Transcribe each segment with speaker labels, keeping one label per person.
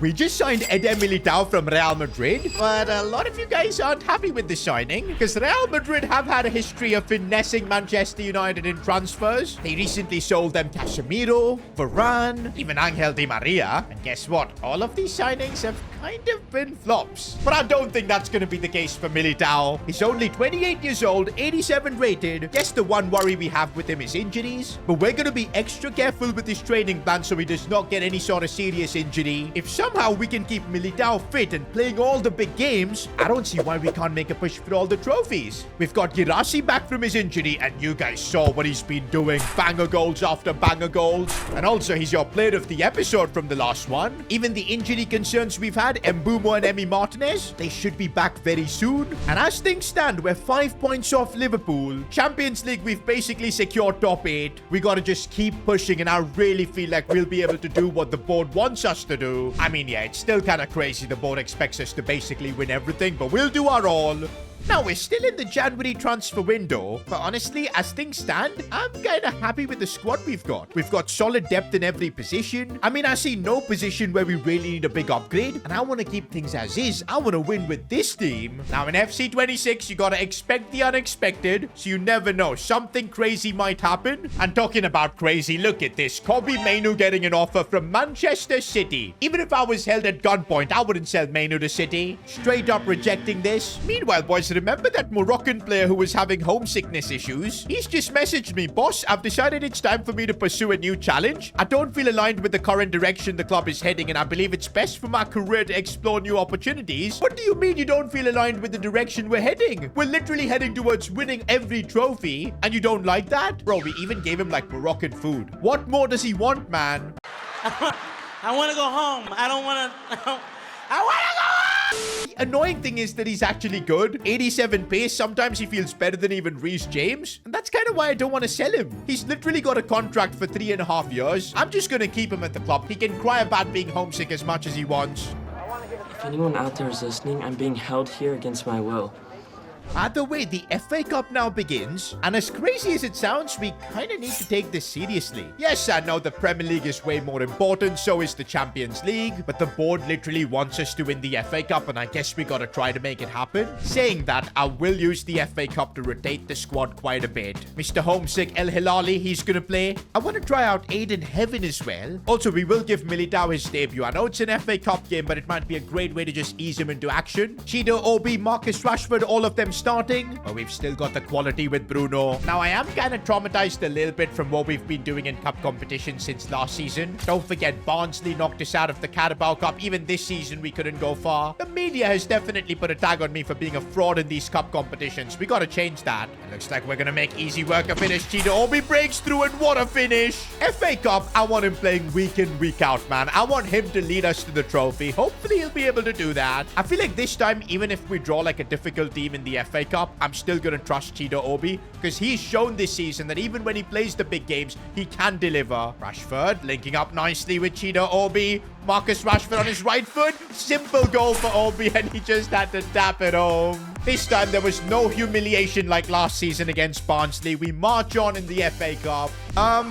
Speaker 1: We just signed Eder Militao from Real Madrid, but a lot of you guys aren't happy with the signing because Real Madrid have had a history of finessing Manchester United in transfers. They recently sold them Casemiro, Varane, even Angel Di Maria. And guess what? All of these signings have kind of been flops. But I don't think that's going to be the case for Militao. He's only 28 years old, 87 rated. Guess the one worry we have with him is injuries. But we're going to be extra careful with his training plan so he does not get any sort of serious injury. If somehow we can keep Militao fit and playing all the big games, I don't see why we can't make a push for all the trophies. We've got Girassi back from his injury, and you guys saw what he's been doing. Banger goals after banger goals. And also, he's your player of the episode from the last one. Even the injury concerns we've had, Mbumo and Emi Martinez, they should be back very soon. And as things stand, we're 5 points off Liverpool. Champions League, we've basically secured top 8. We gotta just keep pushing, and I really feel like we'll be able to do what the board wants us to do. I mean, yeah, it's still kind of crazy the board expects us to basically win everything, but we'll do our all. Now, we're still in the January transfer window, but honestly, as things stand, I'm kind of happy with the squad we've got. We've got solid depth in every position. I mean, I see no position where we really need a big upgrade, and I want to keep things as is. I want to win with this team. Now, in FC 26, you got to expect the unexpected, so you never know. Something crazy might happen. And talking about crazy, look at this. Kobe Mainu getting an offer from Manchester City. Even if I was held at gunpoint, I wouldn't sell Mainu to City. Straight up rejecting this. Meanwhile, boys, remember that Moroccan player who was having homesickness issues? He's just messaged me, boss, I've decided it's time for me to pursue a new challenge. I don't feel aligned with the current direction the club is heading, and I believe it's best for my career to explore new opportunities. What do you mean you don't feel aligned with the direction we're heading? We're literally heading towards winning every trophy, and you don't like that? Bro, we even gave him like Moroccan food. What more does he want, man?
Speaker 2: I want to go home. I don't want to... I want to go home!
Speaker 1: The annoying thing is that he's actually good. 87 pace, sometimes he feels better than even Reece James. And that's kind of why I don't want to sell him. He's literally got a contract for 3.5 years. I'm just going to keep him at the club. He can cry about being homesick as much as he wants.
Speaker 3: If anyone out there is listening, I'm being held here against my will.
Speaker 1: Either way, the FA Cup now begins, and as crazy as it sounds, we kind of need to take this seriously. Yes, I know the Premier League is way more important, so is the Champions League, but the board literally wants us to win the FA Cup, and I guess we gotta try to make it happen. Saying that, I will use the FA Cup to rotate the squad quite a bit. Mr. Homesick El Hilali, he's gonna play. I want to try out Aiden Heaven as well. Also, we will give Militao his debut. I know it's an FA Cup game, but it might be a great way to just ease him into action. Cheeto, Obi, Marcus Rashford, all of them starting, but we've still got the quality with Bruno. Now, I am kind of traumatized a little bit from what we've been doing in cup competition since last season. Don't forget, Barnsley knocked us out of the Carabao Cup. Even this season, we couldn't go far. The media has definitely put a tag on me for being a fraud in these cup competitions. We gotta change that. It looks like we're gonna make easy work of finish. Cheeto, Obi breaks through, and what a finish. FA Cup, I want him playing week in, week out, man. I want him to lead us to the trophy. Hopefully, he'll be able to do that. I feel like this time, even if we draw like a difficult team in the FA Cup, I'm still gonna trust Cheeto Obi because he's shown this season that even when he plays the big games, he can deliver. Rashford linking up nicely with Cheeto Obi. Marcus Rashford on his right foot. Simple goal for Obi, and he just had to tap it home. This time, there was no humiliation like last season against Barnsley. We march on in the FA Cup.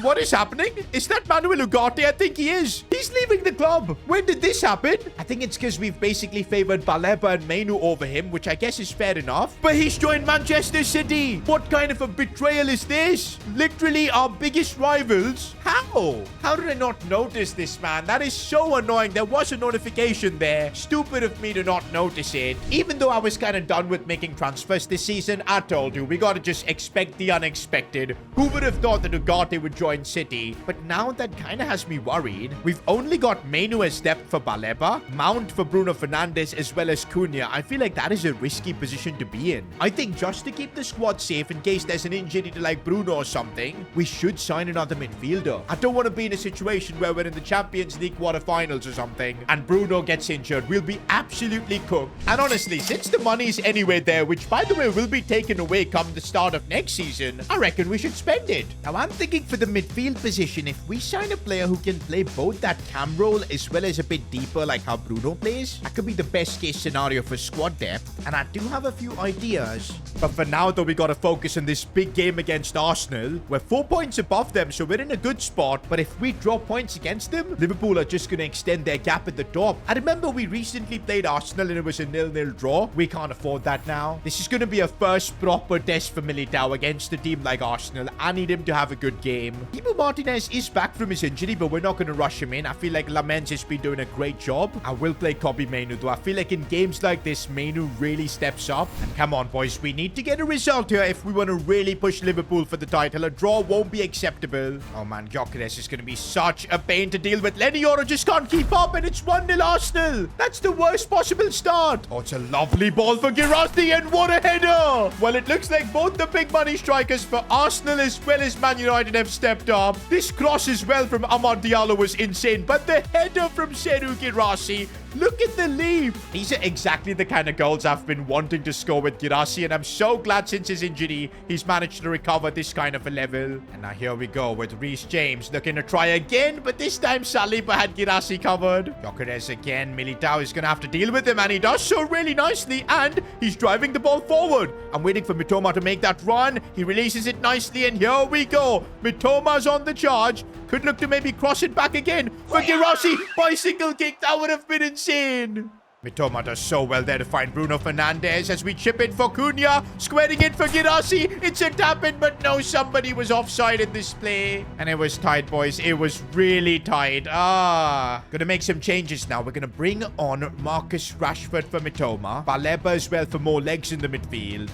Speaker 1: What is happening? Is that Manuel Ugarte? I think he is. He's leaving the club. When did this happen? I think it's because we've basically favored Baleba and Mainu over him, which I guess is fair enough. But he's joined Manchester City. What kind of a betrayal is this? Literally our biggest rivals. How? How did I not notice this, man? That is so annoying. There was a notification there. Stupid of me to not notice it. Even though I was kind of done with making transfers this season, I told you, we gotta just expect the unexpected. Who would have thought that Ugarte would join City? But now that kind of has me worried. We've only got Mainu as depth for Baleba, Mount for Bruno Fernandes, as well as Cunha. I feel like that is a risky position to be in. I think just to keep the squad safe in case there's an injury to like Bruno or something, we should sign another midfielder. I don't want to be in a situation where we're in the Champions League quarterfinals or something and Bruno gets injured. We'll be absolutely cooked. And honestly, since the money's anyway there, which by the way will be taken away come the start of next season, I reckon we should spend it. Now, I'm thinking for the midfield position, if we sign a player who can play both that cam role as well as a bit deeper like how Bruno plays, that could be the best case scenario for squad depth. And I do have a few ideas. But for now, though, we gotta focus on this this big game against Arsenal. We're 4 points above them, so we're in a good spot. But if we drop points against them, Liverpool are just going to extend their gap at the top. I remember we recently played Arsenal and it was a 0-0 draw. We can't afford that now. This is going to be a first proper test for Militao against a team like Arsenal. I need him to have a good game. Dibu Martinez is back from his injury, but we're not going to rush him in. I feel like Lamens has been doing a great job. I will play Kobe Mainu, though. I feel like in games like this, Mainu really steps up. And come on, boys. We need to get a result here if we want to really push Liverpool for the title. A draw won't be acceptable. Oh, man. Gyökeres is going to be such a pain to deal with. Lenny Yoro just can't keep up, and it's 1-0 Arsenal. That's the worst possible start. Oh, it's a lovely ball for Girassi, and what a header. Well, it looks like both the big money strikers for Arsenal as well as Man United have stepped up. This cross as well from Amad Diallo was insane, but the header from Serhou Guirassy, look at the leap. These are exactly the kind of goals I've been wanting to score with Guirassy, and I'm so glad since his injury, he's managed to recover this kind of a level. And now here we go with Reece James looking to try again, but this time Saliba had Guirassy covered. Gyökeres again. Militao is going to have to deal with him, and he does so really nicely, and he's driving the ball forward. I'm waiting for Mitoma to make that run. He releases it nicely, and here we go. Mitoma's on the charge. Could look to maybe cross it back again. For Guirassy, bicycle kick. That would have been insane. Mitoma does so well there to find Bruno Fernandes as we chip in for Cunha. Squaring it for Guirassy. It's a tap-in, but no, somebody was offside in this play. And it was tight, boys. It was really tight. Gonna make some changes now. We're gonna bring on Marcus Rashford for Mitoma. Baleba as well for more legs in the midfield.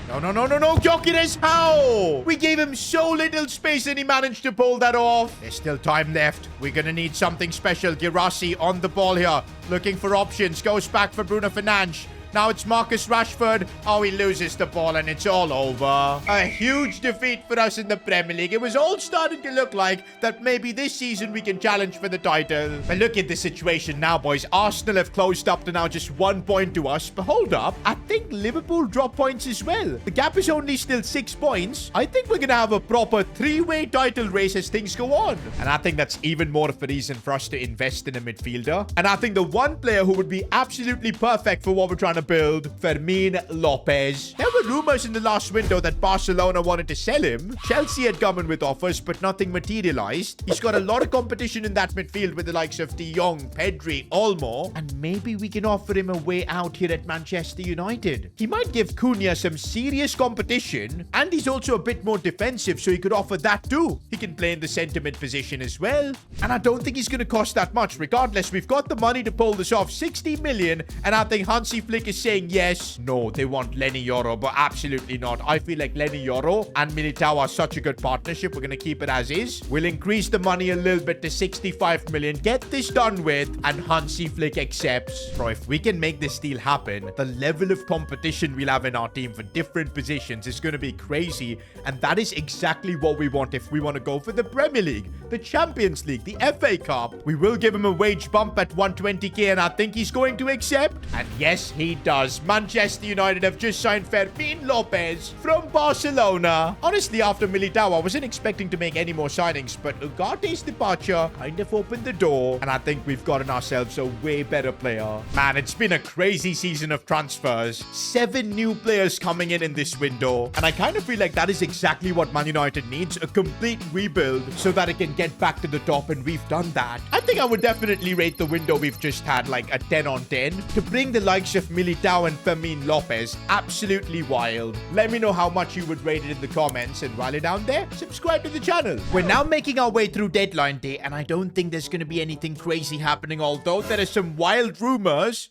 Speaker 1: No. Gyökeres, how? We gave him so little space and he managed to pull that off. There's still time left. We're going to need something special. Guirassy on the ball here. Looking for options. Goes back for Bruno Fernandes. Now it's Marcus Rashford. Oh, he loses the ball and it's all over. A huge defeat for us in the Premier League. It was all starting to look like that maybe this season we can challenge for the title. But look at the situation now, boys. Arsenal have closed up to now just 1 point to us. But hold up. I think Liverpool dropped points as well. The gap is only still 6 points. I think we're going to have a proper 3-way title race as things go on. And I think that's even more of a reason for us to invest in a midfielder. And I think the one player who would be absolutely perfect for what we're trying to build, Fermin Lopez. There were rumors in the last window that Barcelona wanted to sell him. Chelsea had come in with offers, but nothing materialized. He's got a lot of competition in that midfield with the likes of De Jong, Pedri, Olmo, and maybe we can offer him a way out here at Manchester United. He might give Cunha some serious competition, and he's also a bit more defensive, so he could offer that too. He can play in the centre mid position as well, and I don't think he's going to cost that much. Regardless, we've got the money to pull this off. 60 million, and I think Hansi Flick is saying yes. No, they want Lenny Yoro, but absolutely not. I feel like Lenny Yoro and Militao are such a good partnership. We're going to keep it as is. We'll increase the money a little bit to 65 million. Get this done with, and Hansi Flick accepts. Bro, if we can make this deal happen, the level of competition we'll have in our team for different positions is going to be crazy, and that is exactly what we want if we want to go for the Premier League, the Champions League, the FA Cup. We will give him a wage bump at 120k, and I think he's going to accept. And yes, he does. Manchester United have just signed Fermin Lopez from Barcelona. Honestly, after Militao, I wasn't expecting to make any more signings, but Ugarte's departure kind of opened the door, and I think we've gotten ourselves a way better player. Man, it's been a crazy season of transfers. 7 new players coming in this window, and I kind of feel like that is exactly what Man United needs, a complete rebuild so that it can get back to the top, and we've done that. I think I would definitely rate the window we've just had like a 10 on 10. To bring the likes of Militao and Fermin Lopez, absolutely wild. Let me know how much you would rate it in the comments, and while you're down there, subscribe to the channel. We're now making our way through deadline day, and I don't think there's going to be anything crazy happening, although there are some wild rumors.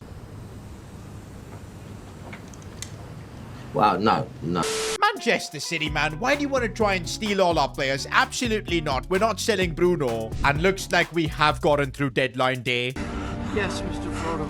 Speaker 3: Wow, no.
Speaker 1: Manchester City, man, why do you want to try and steal all our players? Absolutely not. We're not selling Bruno. And looks like we have gotten through deadline day.
Speaker 4: Yes, Mr. Frodo.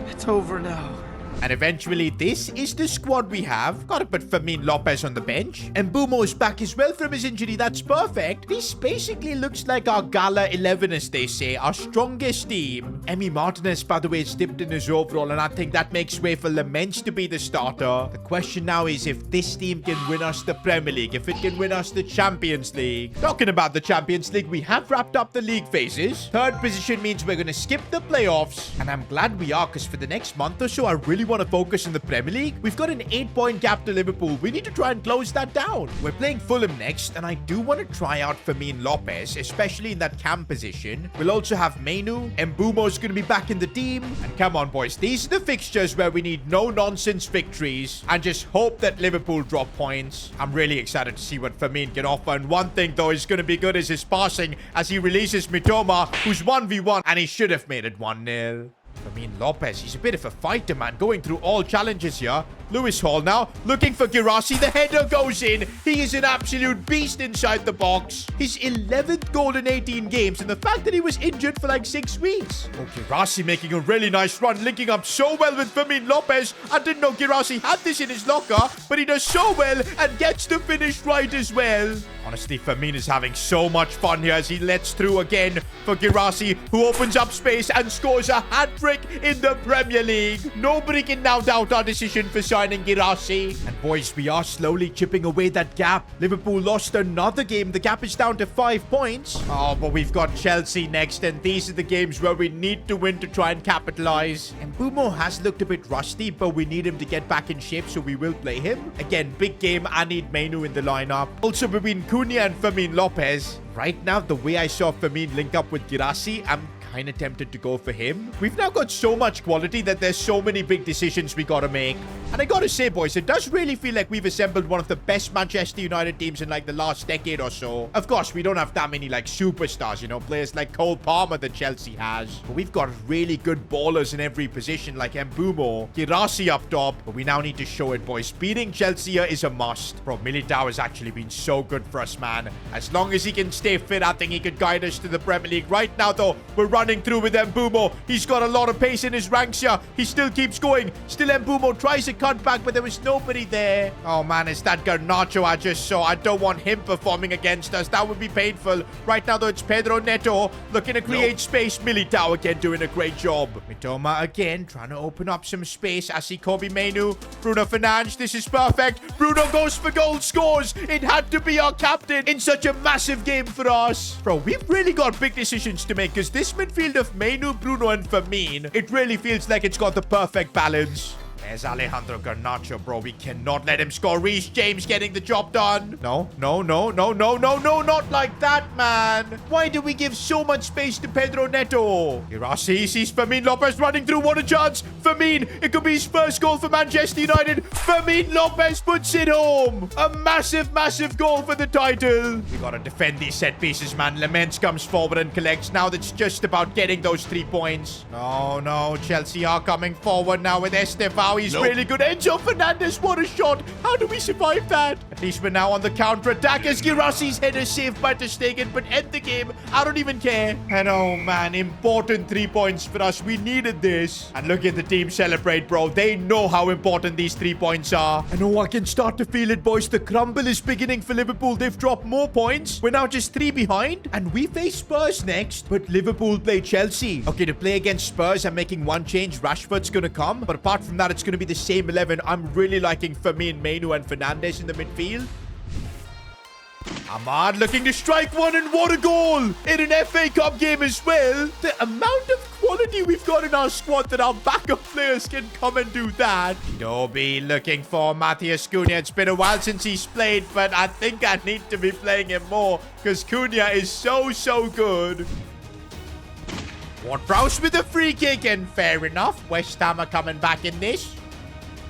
Speaker 4: It's over now.
Speaker 1: And eventually, this is the squad we have. Gotta put Fermin Lopez on the bench. And Mbumo's back as well from his injury. That's perfect. This basically looks like our Gala 11, as they say. Our strongest team. Emi Martinez, by the way, is dipped in his overall, and I think that makes way for Lamens to be the starter. The question now is if this team can win us the Premier League, if it can win us the Champions League. Talking about the Champions League, we have wrapped up the league phases. Third position means we're going to skip the playoffs. And I'm glad we are, because for the next month or so, I really want to focus in the Premier League. We've got an 8-point gap to Liverpool. We need to try and close that down. We're playing Fulham next, and I do want to try out Fermin Lopez, especially in that cam position. We'll also have Mainu. Mbumo's going to be back in the team. And come on, boys. These are the fixtures where we need no-nonsense victories and just hope that Liverpool drop points. I'm really excited to see what Fermin can offer. And one thing, though, is going to be good is his passing as he releases Mitoma, who's 1v1, and he should have made it 1-0. Fermin Lopez, he's a bit of a fighter, man, going through all challenges here. Lewis Hall now, looking for Girassi. The header goes in. He is an absolute beast inside the box. His 11th goal in 18 games, and the fact that he was injured for like 6 weeks. Oh, Girassi making a really nice run, linking up so well with Fermin Lopez. I didn't know Girassi had this in his locker, but he does so well and gets the finish right as well. Honestly, Fermin is having so much fun here as he lets through again for Girassi, who opens up space and scores a hat-trick in the Premier League. Nobody can now doubt our decision for signing Girassi. And boys, we are slowly chipping away that gap. Liverpool lost another game. The gap is down to 5 points. Oh, but we've got Chelsea next, and these are the games where we need to win to try and capitalize. And Mbumo has looked a bit rusty, but we need him to get back in shape, so we will play him. Again, big game. I need Mainu in the lineup. Also between Cunha and Fermin Lopez. Right now, the way I saw Fermin link up with Girassi, I'm kind of tempted to go for him. We've now got so much quality that there's so many big decisions we gotta make. And I gotta say, boys, it does really feel like we've assembled one of the best Manchester United teams in like the last decade or so. Of course, we don't have that many like superstars, you know, players like Cole Palmer that Chelsea has. But we've got really good ballers in every position like Mbumo, Girassi up top. But we now need to show it, boys. Beating Chelsea here is a must. Bro, Militao has actually been so good for us, man. As long as he can stay fit, I think he could guide us to the Premier League. Right now, though, we're running through with Mbumo. He's got a lot of pace in his ranks here. He still keeps going. Still Mbumo tries a cutback, but there was nobody there. Oh, man, it's that Garnacho I just saw. I don't want him performing against us. That would be painful. Right now, though, it's Pedro Neto looking to create space. Militao again doing a great job. Mitoma again trying to open up some space. I see Kobe Mainu. Bruno Fernandes. This is perfect. Bruno goes for goal, scores. It had to be our captain in such a massive game for us. Bro, we've really got big decisions to make because this midfield of Mainu, Bruno, and Fermin, it really feels like it's got the perfect balance. There's Alejandro Garnacho, bro. We cannot let him score. Reece James getting the job done. No, not like that, man. Why do we give so much space to Pedro Neto? Girassi sees Fermin Lopez running through. What a chance. Fermin, it could be his first goal for Manchester United. Fermin Lopez puts it home. A massive, massive goal for the title. We gotta defend these set pieces, man. Laments comes forward and collects. Now that's just about getting those 3 points. No. Chelsea are coming forward now with Estevao. He's really good. Enzo Fernandez, what a shot. How do we survive that? At least we're now on the counter-attack as Girassi's header saved by Ter Stegen, but end the game. I don't even care. And oh, man, important 3 points for us. We needed this. And look at the team celebrate, bro. They know how important these 3 points are. And oh, I can start to feel it, boys. The crumble is beginning for Liverpool. They've dropped more points. We're now just 3 behind. And we face Spurs next. But Liverpool play Chelsea. Okay, to play against Spurs, I'm making one change. Rashford's going to come. But apart from that, it's going to be the same 11. I'm really liking Fermin, Mainu, and Fernandes in the midfield. Ahmad looking to strike one, and what a goal in an FA Cup game as well. The amount of quality we've got in our squad that our backup players can come and do that. Dobie looking for Matheus Cunha. It's been a while since he's played, but I think I need to be playing him more because Cunha is so good. Ward-Prowse with a free kick, and fair enough. West Ham are coming back in this.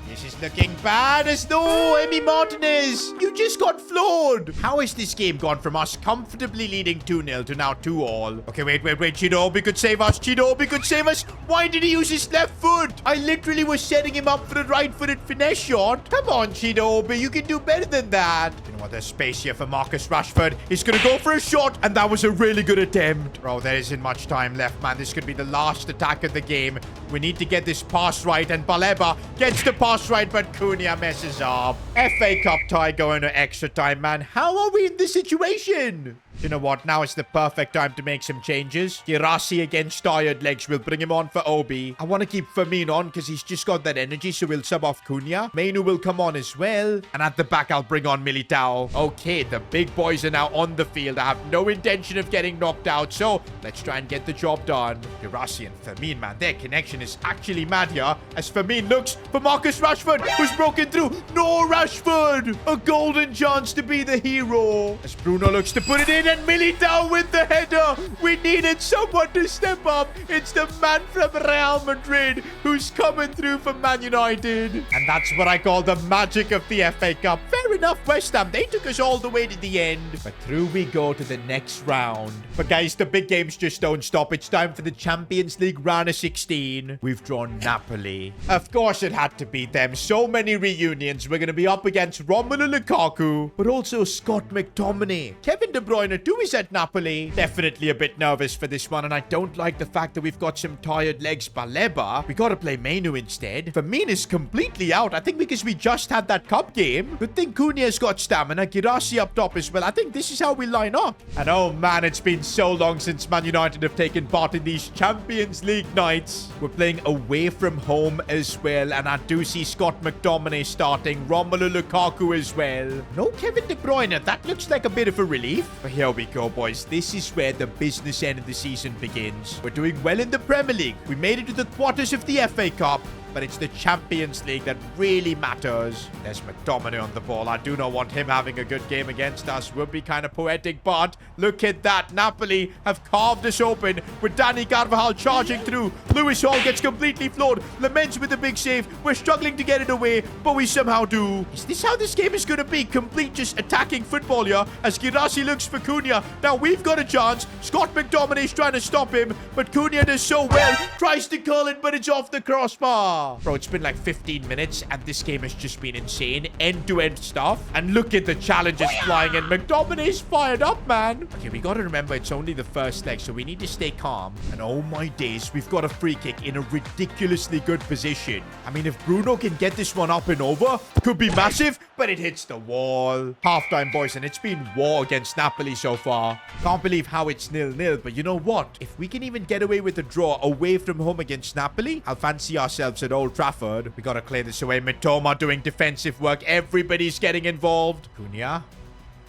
Speaker 1: This is looking bad as no, Emi Martinez. You just got floored. How has this game gone from us comfortably leading 2-0 to now 2-2? Okay, wait. Chidobe could save us. Why did he use his left foot? I literally was setting him up for the right-footed finesse shot. Come on, Chidobe. You can do better than that. You know what? There's space here for Marcus Rashford. He's going to go for a shot, and that was a really good attempt. Bro, there isn't much time left, man. This could be the last attack of the game. We need to get this pass right, and Baleba gets the pass right, but Cunha messes up. FA Cup tie going to extra time, man. How are we in this situation? You know what? Now is the perfect time to make some changes. Girassi against tired legs. We'll bring him on for Obi. I want to keep Firmino on because he's just got that energy, so we'll sub off Cunha. Mainu will come on as well. And at the back, I'll bring on Militao. Okay, the big boys are now on the field. I have no intention of getting knocked out, so let's try and get the job done. Girassi and Firmino, man, their connection is actually mad here. As Firmino looks for Marcus Rashford, who's broken through. No, Rashford! A golden chance to be the hero. As Bruno looks to put it in, and Militao with the header. We needed someone to step up. It's the man from Real Madrid who's coming through for Man United. And that's what I call the magic of the FA Cup. Fair enough, West Ham. They took us all the way to the end. But through we go to the next round. But guys, the big games just don't stop. It's time for the Champions League round of 16. We've drawn Napoli. Of course it had to be them. So many reunions. We're going to be up against Romelu Lukaku, but also Scott McTominay. Kevin De Bruyne too is at Napoli. Definitely a bit nervous for this one, and I don't like the fact that we've got some tired legs. Baleba. We got to play Mainu instead. Firmino's completely out. I think because we just had that cup game. Good thing Cunha's got stamina. Girassi up top as well. I think this is how we line up. And oh man, it's been so long since Man United have taken part in these Champions League nights. We're playing away from home as well, and I do see Scott McTominay starting. Romelu Lukaku as well. No Kevin De Bruyne. That looks like a bit of a relief. But here we go, boys. This is where the business end of the season begins. We're doing well in the Premier League. We made it to the quarters of the FA Cup. But it's the Champions League that really matters. There's McTominay on the ball. I do not want him having a good game against us. Would be kind of poetic, but look at that. Napoli have carved us open with Dani Carvajal charging through. Lewis Hall gets completely floored. Laments with a big save. We're struggling to get it away, but we somehow do. Is this how this game is going to be? Complete just attacking football here as Girassi looks for Cunha. Now we've got a chance. Scott McTominay's trying to stop him, but Cunha does so well. Tries to curl it, but it's off the crossbar. Bro, it's been like 15 minutes and this game has just been insane. End-to-end stuff. And look at the challenges flying in. McTominay's fired up, man. Okay, we got to remember it's only the first leg, so we need to stay calm. And oh my days, we've got a free kick in a ridiculously good position. I mean, if Bruno can get this one up and over, could be massive, but it hits the wall. Halftime, boys, and it's been war against Napoli so far. Can't believe how it's 0-0, but you know what? If we can even get away with a draw away from home against Napoli, I'll fancy ourselves at Old Trafford. We gotta clear this away. Mitoma doing defensive work. Everybody's getting involved. Cunha.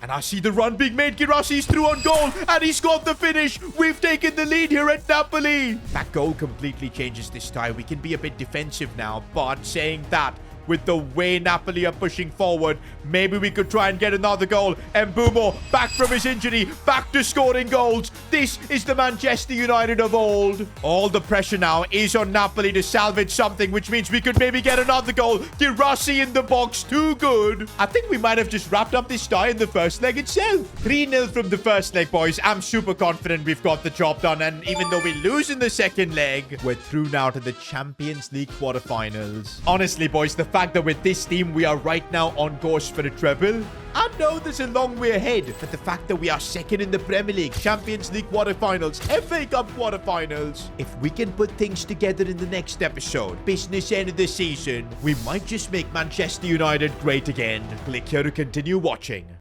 Speaker 1: And I see the run being made. Girassi's through on goal. And he scored the finish. We've taken the lead here at Napoli. That goal completely changes this tie. We can be a bit defensive now. But saying that, with the way Napoli are pushing forward, maybe we could try and get another goal. Mbumo back from his injury, back to scoring goals. This is the Manchester United of old. All the pressure now is on Napoli to salvage something, which means we could maybe get another goal. Girassi in the box, too good. I think we might have just wrapped up this tie in the first leg itself. 3-0 from the first leg, boys. I'm super confident we've got the job done, and even though we lose in the second leg, we're through now to the Champions League quarterfinals. Honestly, boys, the fact that with this team we are right now on course for the treble, I know there's a long way ahead, but the fact that we are second in the Premier League, Champions League quarterfinals, FA Cup quarterfinals, if we can put things together in the next episode, business end of the season, we might just make Manchester United great again. Click here to continue watching.